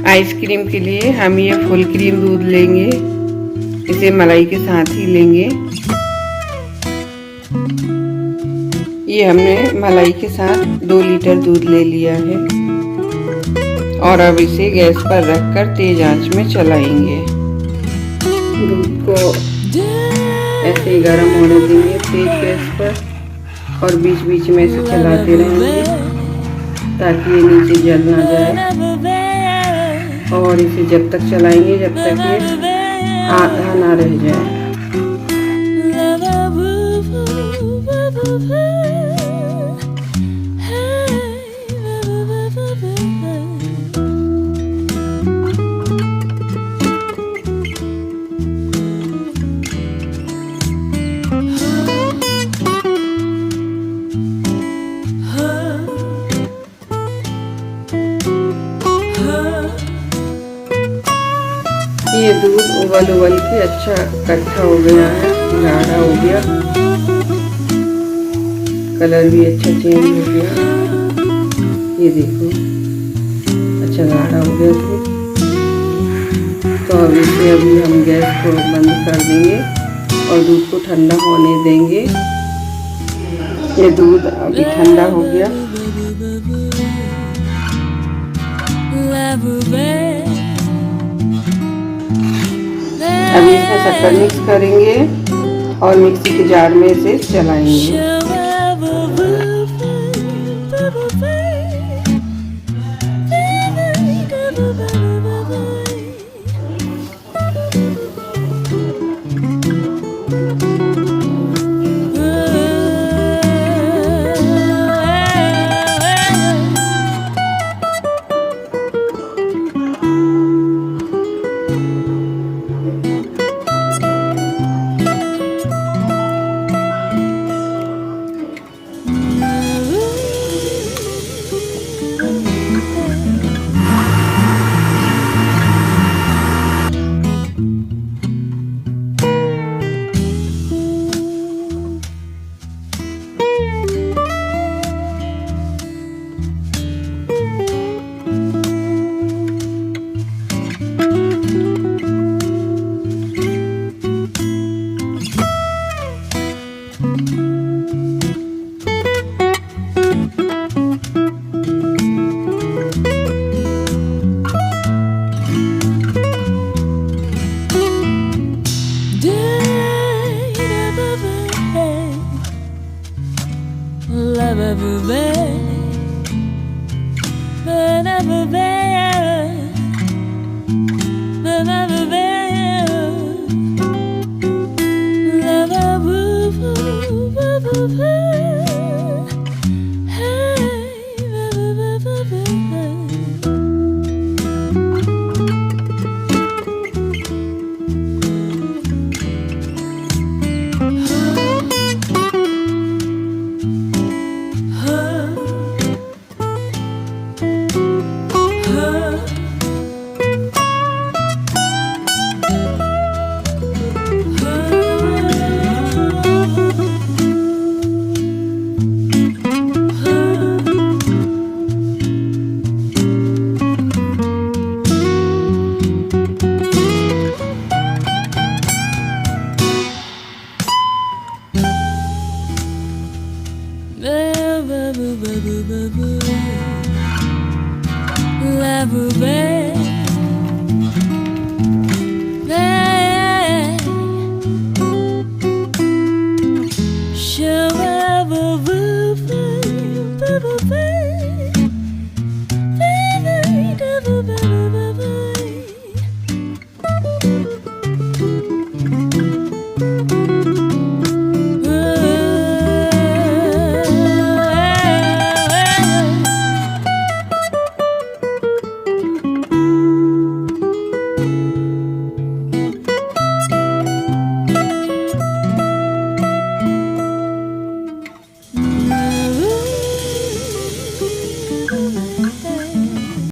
Ice cream के लिए हम ये फुल क्रीम दूध लेंगे, इसे मलाई के साथ ही लेंगे। ये हमने मलाई के साथ 2 लीटर दूध ले लिया है और अब इसे गैस पर रखकर तेज आंच में चलाएंगे। दूध को ऐसे ही गर्म होने देंगे तेज गैस पर और बीच बीच में इसे चलाते रहेंगे ताकि ये नीचे जल ना जाए। और इसे जब तक चलाएंगे जब तक ये आधा ना रह जाए। ये दूध उबल के अच्छा इकट्ठा हो गया है, गाढ़ा हो गया, कलर भी अच्छा चेंज हो गया। ये देखो अच्छा गाढ़ा हो गया दूध। तो अब इसे अभी हम गैस को बंद कर देंगे और दूध को ठंडा होने देंगे। ये दूध अभी ठंडा हो गया। अभी इसमें शक्कर मिक्स करेंगे और मिक्सी के जार में इसे चलाएंगे। Love